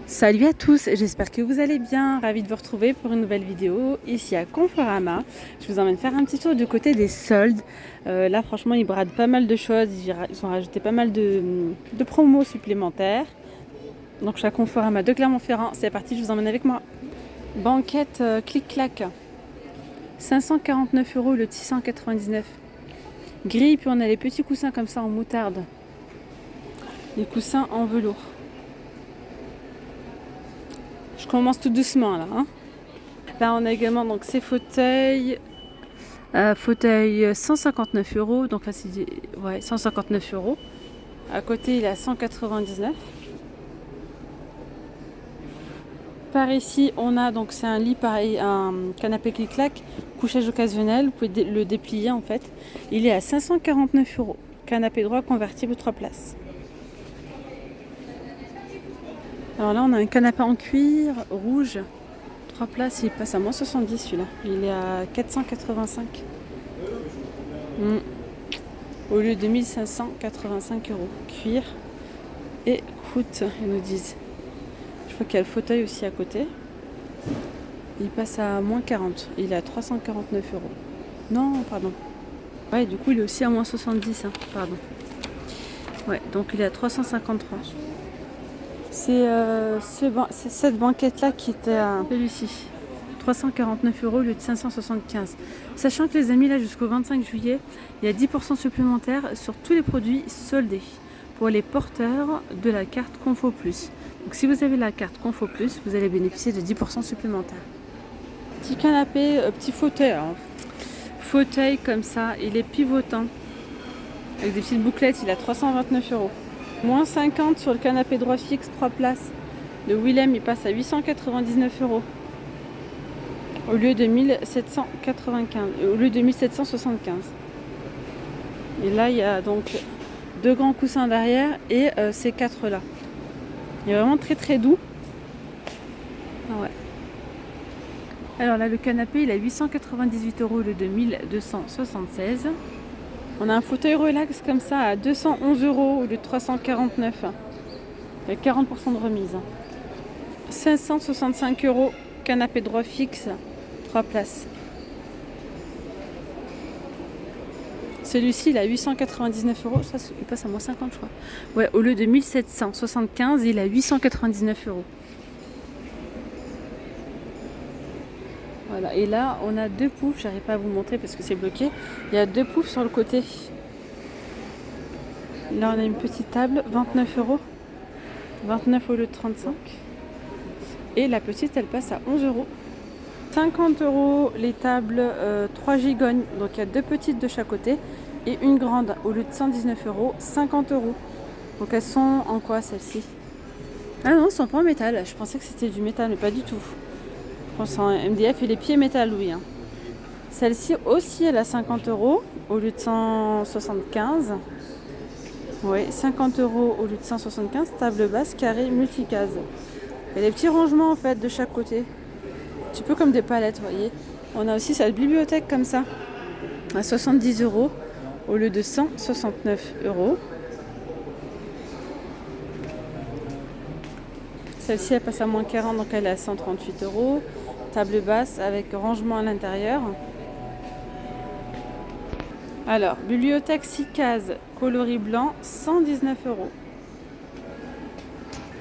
Salut à tous, j'espère que vous allez bien, ravie de vous retrouver pour une nouvelle vidéo ici à Conforama. Je vous emmène faire un petit tour du côté des soldes. Là franchement ils bradent pas mal de choses, ils ont rajouté pas mal de promos supplémentaires. Donc je suis à Conforama de Clermont-Ferrand, c'est parti, je vous emmène avec moi. Banquette clic-clac, 549 € le 699. Grille, puis on a les petits coussins comme ça en moutarde. Les coussins en velours. Je commence tout doucement là. Là on a également donc ces fauteuils. Fauteuil 159 €. Donc là c'est 159 €. À côté il est à 199. Par ici on a donc c'est un lit pareil, un canapé clic-clac, couchage occasionnel. Vous pouvez le déplier en fait. Il est à 549 €. Canapé droit convertible 3 places. Alors là on a un canapé en cuir rouge. 3 places, il passe à moins 70 celui-là. Il est à 485. Au lieu de 1585 €. Cuir et croûte, ils nous disent. Je vois qu'il y a le fauteuil aussi à côté. Il passe à moins 40. Il est à 349 €. Non, pardon. Ouais, du coup il est aussi à moins 70. Pardon. Ouais, donc il est à 353. C'est cette banquette-là qui était à celui-ci. 349 € au lieu de 575. Sachant que les amis, là jusqu'au 25 juillet, il y a 10% supplémentaires sur tous les produits soldés pour les porteurs de la carte Confo Plus. Donc si vous avez la carte Confo Plus, vous allez bénéficier de 10% supplémentaires. Petit canapé, petit fauteuil. Alors, fauteuil comme ça, il est pivotant. Avec des petites bouclettes, il est à 329 €. Moins 50 sur le canapé droit fixe, 3 places. Le Willem, il passe à 899 € au lieu de 1775. Et là, il y a donc 2 grands coussins derrière et ces 4 là. Il est vraiment très très doux. Ah ouais. Alors là, le canapé, il a 898 € au lieu de 1276. On a un fauteuil relax comme ça à 211 € au lieu de 349. Il y a 40% de remise. 565 €, canapé droit fixe, 3 places. Celui-ci, il a 899 €. Ça, il passe à moins 50, je crois. Ouais, au lieu de 1775, il a 899 €. Voilà, et là, on a 2 poufs. J'arrive pas à vous montrer parce que c'est bloqué. Il y a 2 poufs sur le côté. Là, on a une petite table, 29 €. 29 au lieu de 35. Et la petite, elle passe à 11 €. 50 € les tables 3 gigognes. Donc il y a 2 petites de chaque côté et une grande au lieu de 119 €, 50 €. Donc elles sont en quoi celles-ci? Ah non, elles sont pas en métal. Je pensais que c'était du métal, mais pas du tout. Je pense en MDF et les pieds métal, oui. Celle-ci aussi, elle a 50 € au lieu de 175. Oui, 50 € au lieu de 175. Table basse, carré, multicase. Il y a des petits rangements en fait de chaque côté. Un petit peu comme des palettes, vous voyez. On a aussi cette bibliothèque comme ça, à 70 € au lieu de 169 €. Celle-ci, elle passe à moins 40, donc elle est à 138 €. Table basse avec rangement à l'intérieur. Alors, bibliothèque 6 cases, coloris blanc, 119 €.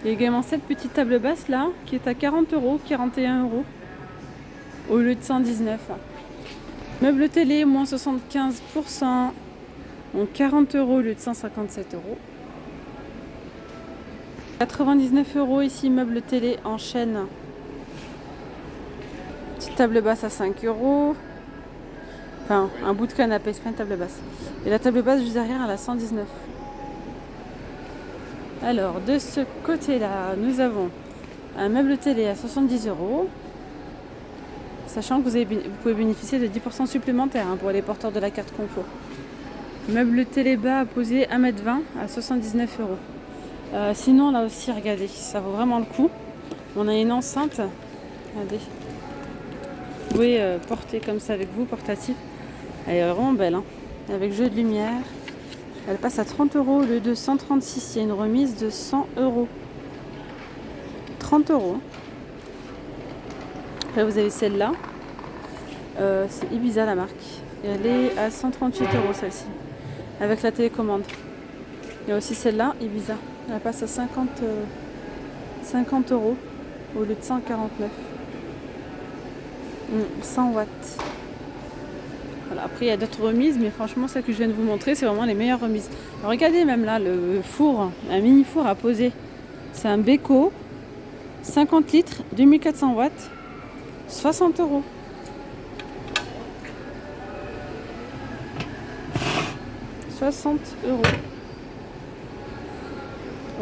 Il y a également cette petite table basse là, qui est à 40 €, 41 € au lieu de 119. Meuble télé, moins 75%, donc 40 € au lieu de 157 €. 99 € ici, meuble télé en chêne. Petite table basse à 5 €. Enfin, un bout de canapé, c'est pas une table basse. Et la table basse juste derrière, elle a 119. Alors, de ce côté-là, nous avons un meuble télé à 70 €. Sachant que vous pouvez bénéficier de 10% supplémentaires pour les porteurs de la carte Confo. Meuble télé bas à poser 1,20 m à 79 €. Sinon, là aussi, regardez, ça vaut vraiment le coup. On a une enceinte. Regardez. Vous pouvez porter comme ça avec vous, portatif. Elle est vraiment belle, avec jeu de lumière. Elle passe à 30 € au lieu de 136. Il y a une remise de 100 €. 30 euros. Après vous avez celle-là. C'est Ibiza la marque. Et elle est à 138 euros celle-ci. Avec la télécommande. Il y a aussi celle-là, Ibiza. Elle passe à 50 euros au lieu de 149. 100 watts. Voilà. Après il y a d'autres remises, mais franchement celle que je viens de vous montrer, c'est vraiment les meilleures remises. Alors, regardez même là le four, un mini four à poser. C'est un Beko, 50 litres, 2400 watts, 60 euros.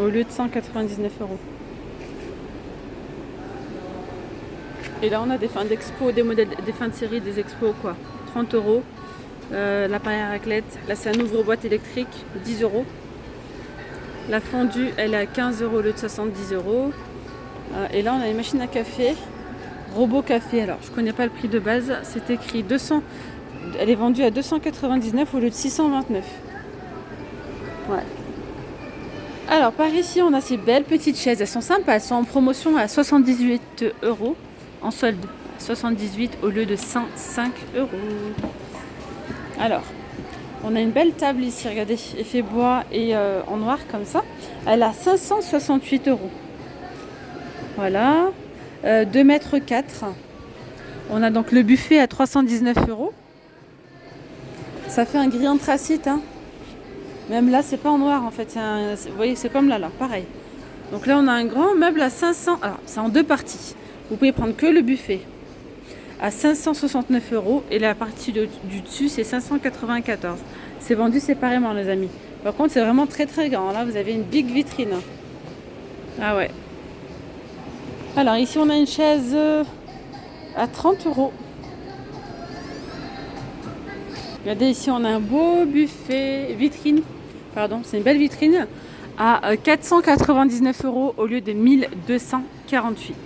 Au lieu de 199 euros. Et là on a des fins d'expo, des modèles, des fins de série, des expos quoi. 30 euros. L'appareil à raclette, là c'est un ouvre-boîte électrique, 10 euros. La fondue elle est à 15 euros au lieu de 70 euros. Et là on a une machine à café, robot café. Alors je connais pas le prix de base, c'est écrit 200. Elle est vendue à 299 au lieu de 629. Ouais. Alors par ici on a ces belles petites chaises, elles sont sympas, elles sont en promotion à 78 euros, en solde 78 au lieu de 105 euros. Alors on a une belle table ici, regardez, effet bois et en noir comme ça, elle a 568 euros. Voilà, 2 mètres 4. On a donc le buffet à 319 euros. Ça fait un gris anthracite, hein. Même là, c'est pas en noir en fait. Vous voyez, c'est comme là, pareil. Donc là, on a un grand meuble à 500. Alors, c'est en deux parties. Vous pouvez prendre que le buffet à 569 euros et la partie du dessus, c'est 594. C'est vendu séparément, les amis. Par contre, c'est vraiment très très grand. Là, vous avez une big vitrine. Ah ouais. Alors, ici, on a une chaise à 30 euros. Regardez, ici, on a un beau buffet, vitrine. Pardon, c'est une belle vitrine à 499 euros au lieu de 1248.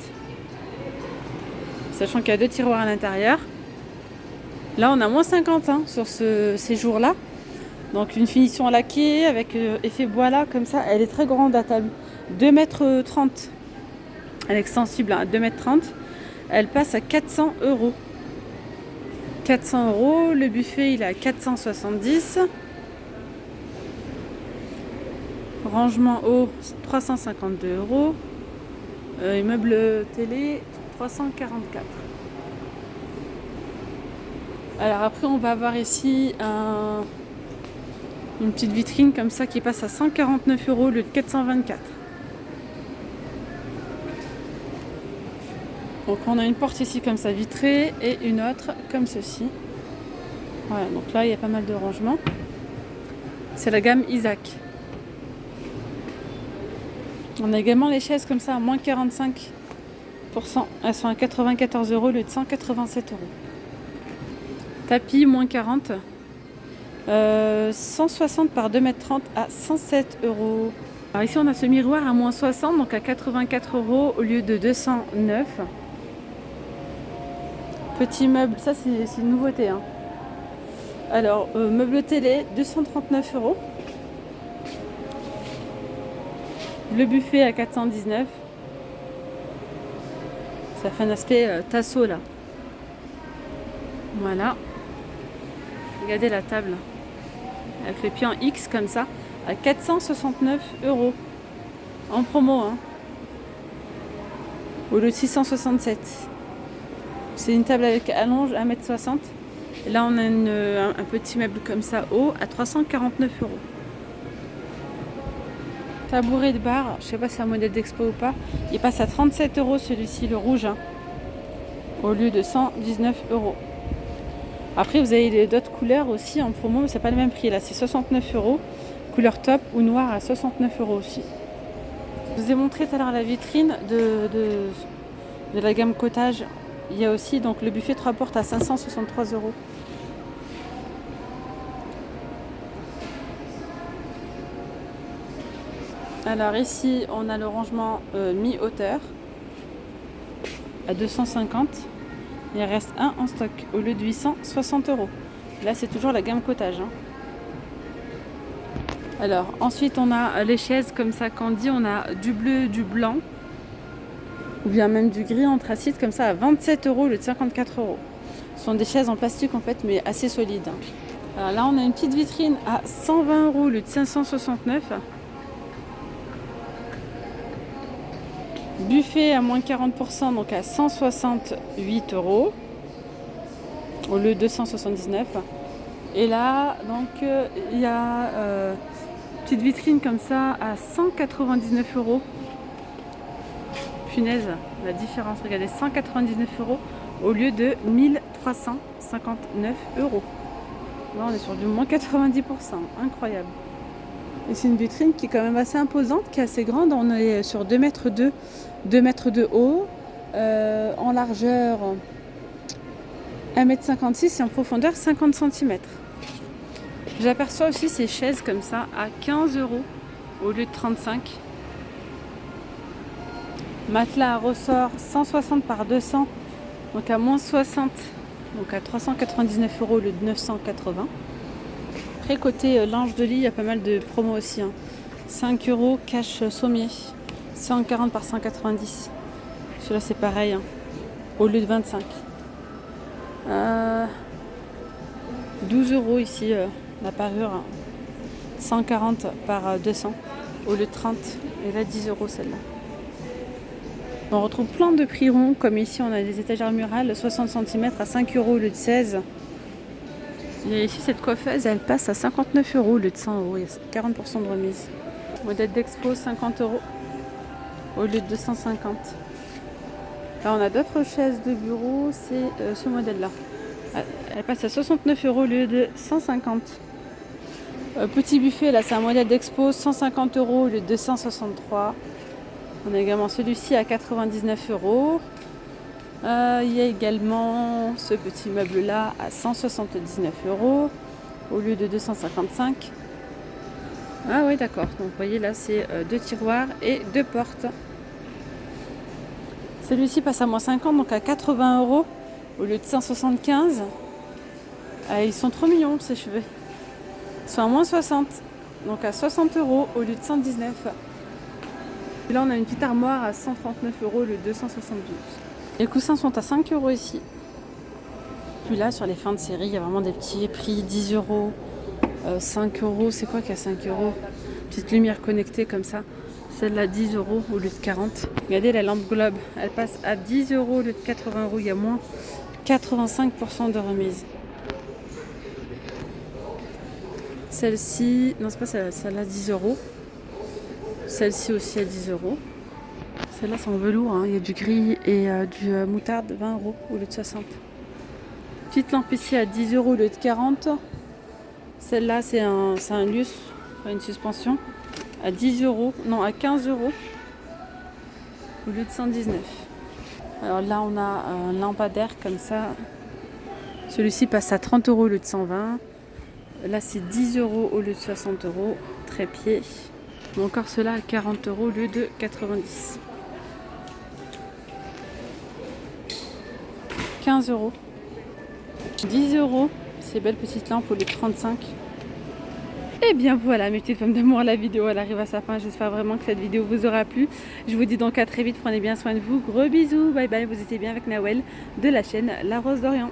Sachant qu'il y a 2 tiroirs à l'intérieur. Là, on a moins 50 hein, sur ces jours-là. Donc, une finition laquée avec effet bois là, comme ça. Elle est très grande à table. 2 mètres 30. Elle est extensible à 2 mètres 30. Elle passe à 400 euros. 400 euros. Le buffet, il est à 470. Rangement haut, 352 euros. Immeuble télé, 344. Alors après, on va avoir ici une petite vitrine comme ça qui passe à 149 euros au lieu de 424. Donc on a une porte ici comme ça vitrée et une autre comme ceci. Voilà, donc là il y a pas mal de rangements. C'est la gamme Isaac. On a également les chaises comme ça à moins 45%. Elles sont à 94 euros au lieu de 187 euros. Tapis moins 40. 160 par 2 mètres 30 à 107 euros. Alors ici on a ce miroir à moins 60, donc à 84 euros au lieu de 209. Petit meuble, ça c'est une nouveauté. Hein. Alors, meuble télé, 239 euros. Le buffet à 419. Ça fait un aspect tasso là. Voilà. Regardez la table. Avec le pied en X comme ça. À 469 euros. En promo. Hein. Au lieu de 667. C'est une table avec allonge 1,60 m. Et là on a un petit meuble comme ça haut à 349 euros. Tabouret de bar, je sais pas si c'est un modèle d'expo ou pas. Il passe à 37 euros celui-ci, le rouge, hein, au lieu de 119 euros. Après, vous avez d'autres couleurs aussi en promo, mais c'est pas le même prix. Là, c'est 69 euros. Couleur top ou noir à 69 euros aussi. Je vous ai montré tout à l'heure la vitrine de la gamme Cottage. Il y a aussi donc le buffet 3 portes à 563 euros. Alors ici, on a le rangement mi-hauteur à 250. Il reste un en stock au lieu de 860 euros. Là, c'est toujours la gamme Cottage. Hein. Alors ensuite, on a les chaises comme ça, Candy. On a du bleu, du blanc. Ou bien même du gris anthracite comme ça à 27 € au lieu de 54 €. Ce sont des chaises en plastique en fait, mais assez solides. Alors là, on a une petite vitrine à 120 € au lieu de 569. Buffet à moins 40%, donc à 168 € au lieu de 279. Et là, donc, il y a petite vitrine comme ça à 199 €. Punaise, la différence, regardez, 199 € au lieu de 1359 €. Là, on est sur du moins 90%, incroyable. Et c'est une vitrine qui est quand même assez imposante, qui est assez grande. On est sur 2 mètres de haut, en largeur 1,56 m et en profondeur 50 cm. J'aperçois aussi ces chaises comme ça à 15 € au lieu de 35. Matelas à ressort 160 par 200, donc à moins 60, donc à 399 € au lieu de 980. Après, côté linge de lit, il y a pas mal de promos aussi. 5 € cache sommier, 140 par 190. Celui-là, c'est pareil, au lieu de 25. 12 € ici, la parure, 140 par 200 au lieu de 30. Et là, 10 € celle-là. On retrouve plein de prix ronds, comme ici, on a des étagères murales, 60 cm à 5 € au lieu de 16. Et ici, cette coiffeuse, elle passe à 59 € au lieu de 100 €. Il y a 40% de remise. Modèle d'expo, 50 € au lieu de 250. Là, on a d'autres chaises de bureau, c'est ce modèle-là. Elle passe à 69 € au lieu de 150. Petit buffet, là, c'est un modèle d'expo, 150 € au lieu de 263. On a également celui-ci à 99 €. Il y a également ce petit meuble-là à 179 € au lieu de 255. Ah oui, d'accord. Donc vous voyez là, c'est 2 tiroirs et 2 portes. Celui-ci passe à moins 50, donc à 80 € au lieu de 175. Ils sont trop mignons ces cheveux. Ils sont à moins 60, donc à 60 € au lieu de 119. Et là, on a une petite armoire à 139 € au lieu de 272. Les coussins sont à 5 € ici. Puis là, sur les fins de série, il y a vraiment des petits prix, 10 €, 5 €. C'est quoi qu'il y a 5 €? Petite lumière connectée comme ça. Celle-là, 10 € au lieu de 40. Regardez la lampe globe, elle passe à 10 € au lieu de 80 €. Il y a moins 85% de remise. Celle-ci, non, c'est pas celle-là, 10 €. Celle-ci aussi à 10 €. Celle-là, c'est en velours, il y a du gris et du moutarde, 20 € au lieu de 60. Petite lampe ici à 10 € au lieu de 40. Celle-là, c'est un lustre, une suspension, à 10 €, non, à 15 € au lieu de 119. Alors là, on a un lampadaire comme ça. Celui-ci passe à 30 € au lieu de 120. Là, c'est 10 € au lieu de 60 €. Trépied. Ou encore cela à 40 € au lieu de 90. 15 €. 10 €. Ces belles petites lampes au lieu de 35. Et bien voilà mes petites femmes d'amour, la vidéo elle arrive à sa fin. J'espère vraiment que cette vidéo vous aura plu. Je vous dis donc à très vite, prenez bien soin de vous. Gros bisous, bye bye, vous étiez bien avec Nawel de la chaîne La Rose d'Orient.